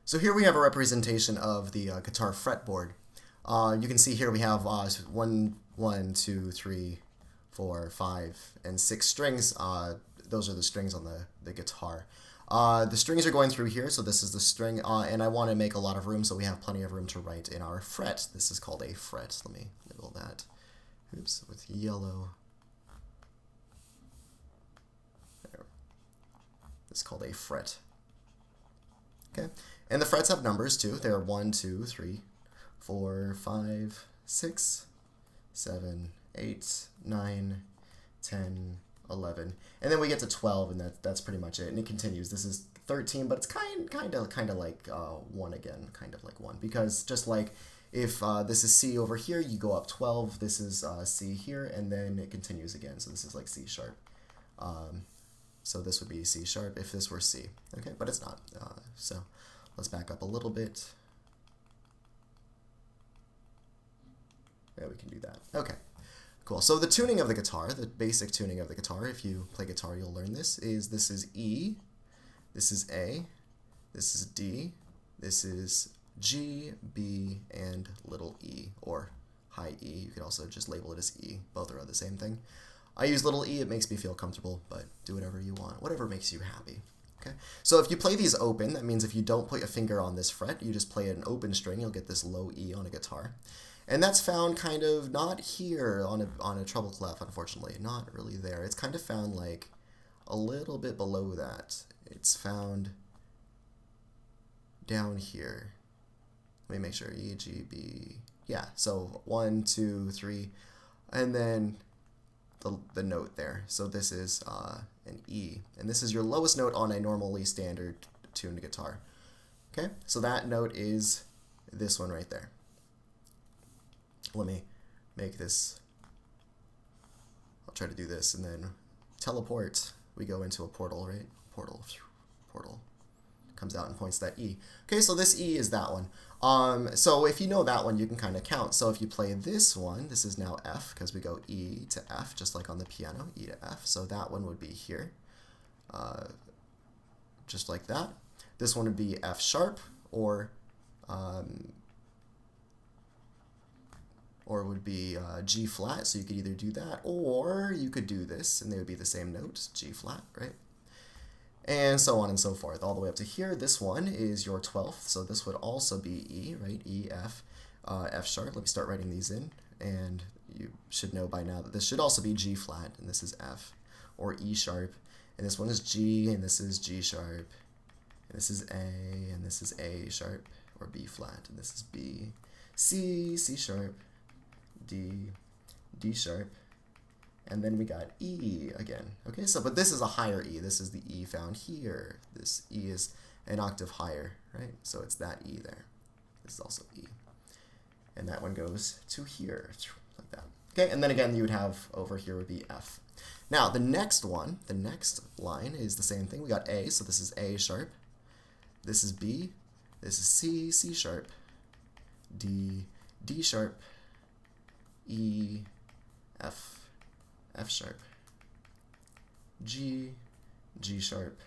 So here we have a representation of the guitar fretboard. You can see here we have 1, 2, 3, 4, 5, and 6 strings. Those are the strings on the guitar. The strings are going through here, so this is the string, and I want to make a lot of room so we have plenty of room to write in our fret. This is called a fret. Let me label that. Oops, with yellow. There. This is called a fret. Okay, and the frets have numbers too. They're 1, 2, 3, 4, 5, 6, 7, 8, 9, 10, 11, and then we get to 12, and that's pretty much it. And it continues. This is 13, but it's kind of like 1 again, kind of like 1, because just like if this is C over here, you go up 12. This is C here, and then it continues again. So this is like C sharp. So this would be C sharp if this were C. Okay, but it's not. So let's back up a little bit. Yeah, we can do that. Okay, cool. So the tuning of the guitar, the basic tuning of the guitar, if you play guitar, you'll learn this is E, this is A, this is D, this is G, B, and little e, or high E. You could also just label it as E. Both are the same thing. I use little e, it makes me feel comfortable, but do whatever you want, whatever makes you happy. Okay. So if you play these open, that means if you don't put a finger on this fret, you just play an open string, you'll get this low E on a guitar. And that's found kind of not here on a treble clef, unfortunately, not really there. It's kind of found like a little bit below that. It's found down here. Let me make sure, E, G, B, yeah, so 1, 2, 3, and then the note there. So this is an E, and this is your lowest note on a normally standard tuned guitar. Okay, so that note is this one right there. Let me make this, I'll try to do this, and then teleport, we go into a portal, right? Portal, comes out and points that E. Okay, so this E is that one. So if you know that one, you can kind of count. So if you play this one, this is now F, because we go E to F, just like on the piano, E to F. So that one would be here, just like that. This one would be F sharp, or it would be G flat. So you could either do that, or you could do this, and they would be the same note, G flat, right? And so on and so forth, all the way up to here. This one is your 12th, so this would also be E, right? E, F, F sharp. Let me start writing these in, and you should know by now that this should also be G flat, and this is F, or E sharp, and this one is G, and this is G sharp, and this is A, and this is A sharp, or B flat, and this is B, C, C sharp, D, D sharp, and then we got E again. Okay, so but this is a higher E. This is the E found here. This E is an octave higher, right? So it's that E there. This is also E. And that one goes to here, like that. Okay, and then again, you would have over here would be F. Now, the next one, the next line is the same thing. We got A, so this is A sharp. This is B. This is C, C sharp. D, D sharp. E, F, F sharp, G, G sharp,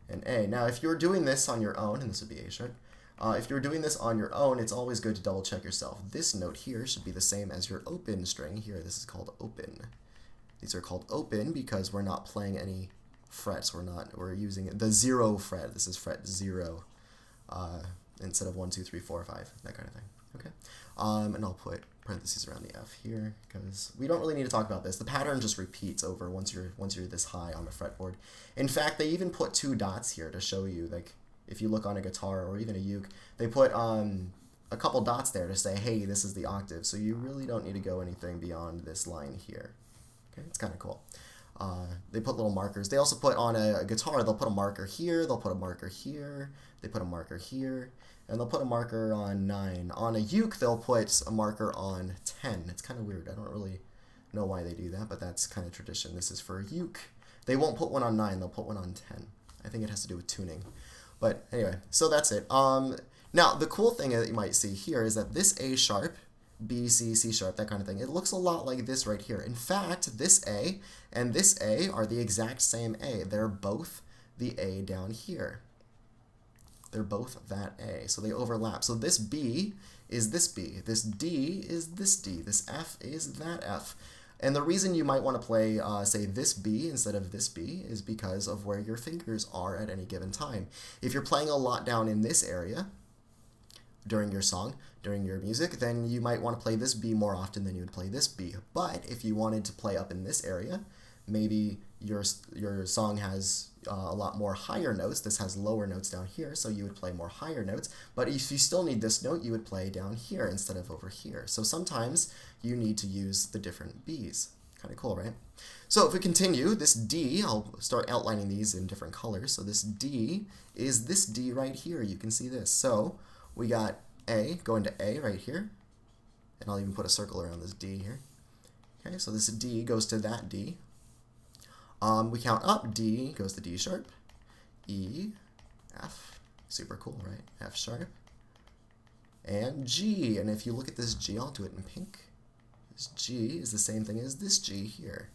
and A. Now, if you're doing this on your own, and this would be A sharp, if you're doing this on your own, it's always good to double check yourself. This note here should be the same as your open string here. This is called open. These are called open because we're not playing any frets. We're using the 0 fret. This is fret 0 instead of 1, 2, 3, 4, 5, that kind of thing. Okay, and I'll put parentheses around the F here because we don't really need to talk about this. The pattern just repeats over once you're this high on the fretboard. In fact, they even put 2 dots here to show you, like if you look on a guitar or even a uke, they put a couple dots there to say, hey, this is the octave. So you really don't need to go anything beyond this line here. Okay, it's kind of cool. They put little markers. They also put on a guitar, they'll put a marker here, they'll put a marker here, they put a marker here, and they'll put a marker on 9. On a uke, they'll put a marker on 10. It's kind of weird. I don't really know why they do that, but that's kind of tradition. This is for a uke. They won't put one on 9, they'll put one on 10. I think it has to do with tuning. But anyway, so that's it. Now, the cool thing that you might see here is that this A sharp, B, C, C sharp, that kind of thing, it looks a lot like this right here. In fact, this A and this A are the exact same A. They're both the A down here. They're both that A, so they overlap. So this B is this B, this D is this D, this F is that F. And the reason you might want to play, say, this B instead of this B is because of where your fingers are at any given time. If you're playing a lot down in this area during your song, during your music, then you might want to play this B more often than you would play this B. But if you wanted to play up in this area, maybe your song has a lot more higher notes. This has lower notes down here, so you would play more higher notes. But if you still need this note, you would play down here instead of over here. So sometimes you need to use the different Bs. Kind of cool, right? So if we continue, this D, I'll start outlining these in different colors. So this D is this D right here. You can see this. So we got A, go into A right here. And I'll even put a circle around this D here. Okay, so this D goes to that D. We count up, D goes to D sharp, E, F, super cool, right? F sharp, and G. And if you look at this G, I'll do it in pink. This G is the same thing as this G here.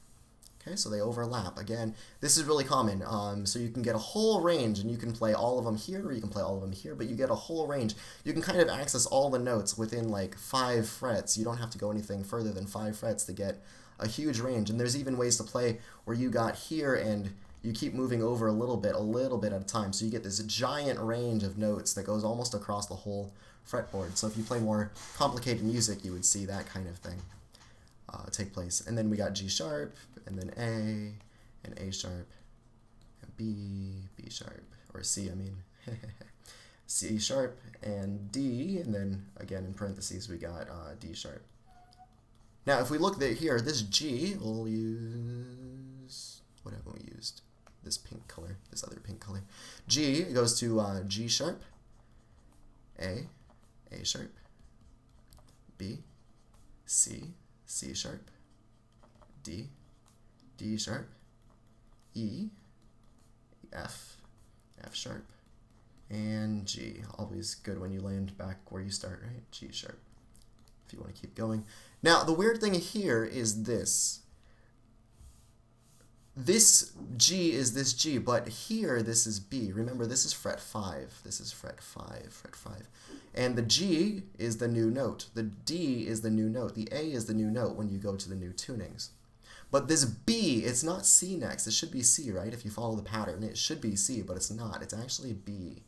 Okay, so they overlap. Again, this is really common. So you can get a whole range, and you can play all of them here, or you can play all of them here, but you get a whole range. You can kind of access all the notes within like 5 frets. You don't have to go anything further than 5 frets to get a huge range. And there's even ways to play where you got here and you keep moving over a little bit at a time. So you get this giant range of notes that goes almost across the whole fretboard. So if you play more complicated music, you would see that kind of thing take place. And then we got G sharp, and then A, and A sharp, and B, B sharp, or C, I mean, C sharp, and D, and then again in parentheses we got D sharp. Now if we look here, this G, we'll use, what haven't we used? This pink color, this other pink color. G goes to G sharp, A sharp, B, C, C sharp, D, D sharp, E, F, F sharp, and G. Always good when you land back where you start, right? G sharp, if you want to keep going. Now, the weird thing here is this. This G is this G, but here this is B. Remember, this is fret 5. This is fret 5, fret 5. And the G is the new note. The D is the new note. The A is the new note when you go to the new tunings. But this B, it's not C next. It should be C, right? If you follow the pattern, it should be C, but it's not. It's actually B.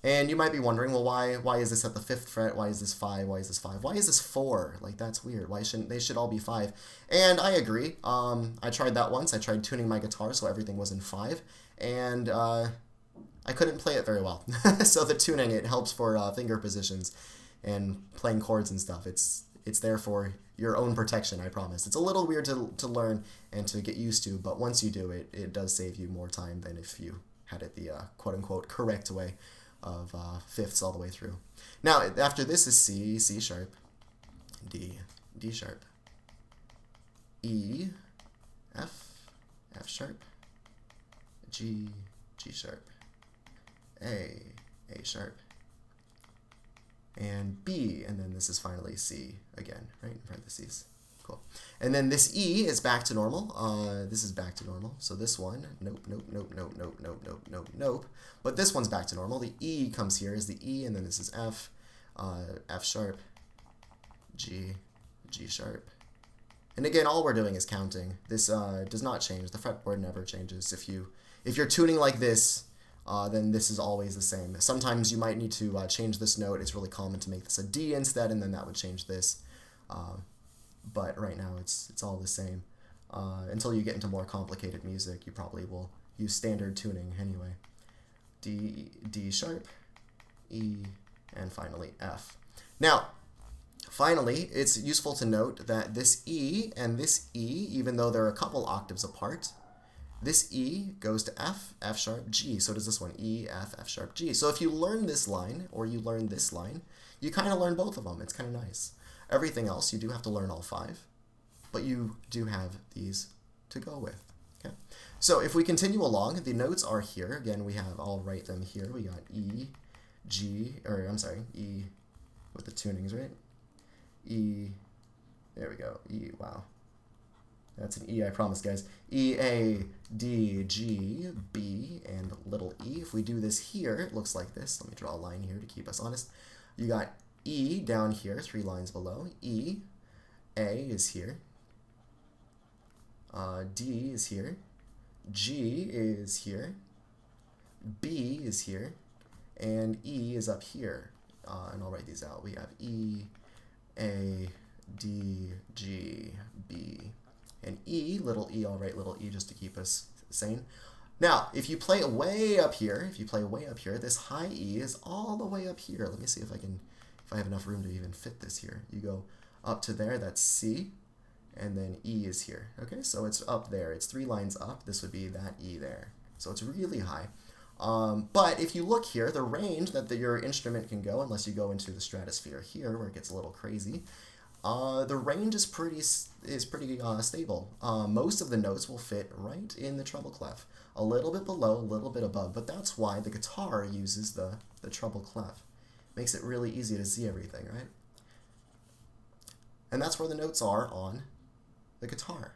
And you might be wondering, well, why is this at the 5th fret? Why is this 5? Why is this 5? Why is this 4? Like, that's weird. Why shouldn't they should all be 5? And I agree. I tried that once. I tried tuning my guitar so everything was in 5, and I couldn't play it very well. So the tuning, it helps for finger positions and playing chords and stuff. It's there for your own protection, I promise. It's a little weird to learn and to get used to, but once you do it, it does save you more time than if you had it the quote-unquote correct way of 5ths all the way through. Now, after this is C, C sharp, D, D sharp, E, F, F sharp, G, G sharp, A sharp, and B, and then this is finally C again, right, in parentheses. Cool. And then this E is back to normal. This is back to normal. So this one, nope, nope, nope, nope, nope, nope, nope, nope, nope. But this one's back to normal. The E comes here is the E, and then this is F, F sharp, G, G sharp. And again, all we're doing is counting. This does not change. The fretboard never changes. If you're tuning like this, then this is always the same. Sometimes you might need to change this note. It's really common to make this a D instead, and then that would change this. But right now it's all the same. Until you get into more complicated music, you probably will use standard tuning anyway. D sharp, E, and finally F. Now, finally, it's useful to note that this E and this E, even though they're a couple octaves apart, this E goes to F, F sharp, G. So does this one, E, F, F sharp, G. So if you learn this line, or you learn this line, you kind of learn both of them. It's kind of nice. Everything else, you do have to learn all 5, but you do have these to go with. Okay. So if we continue along, the notes are here. Again, I'll write them here. We got E, G, or I'm sorry, E with the tunings, right? E, there we go, E, wow. That's an E, I promise, guys. E, A, D, G, B, and little e. If we do this here, it looks like this. Let me draw a line here to keep us honest. You got E down here, 3 lines below. E, A is here. D is here. G is here. B is here. And E is up here. And I'll write these out. We have E, A, D, G, B, and E, little e, I'll write little e just to keep us sane. Now, if you play way up here, this high E is all the way up here. Let me see if I have enough room to even fit this here. You go up to there, that's C, and then E is here. Okay, so it's up there. It's 3 lines up. This would be that E there. So it's really high. But if you look here, the range that your instrument can go, unless you go into the stratosphere here where it gets a little crazy, the range is pretty stable. Most of the notes will fit right in the treble clef. A little bit below, a little bit above, but that's why the guitar uses the treble clef. Makes it really easy to see everything, right? And that's where the notes are on the guitar.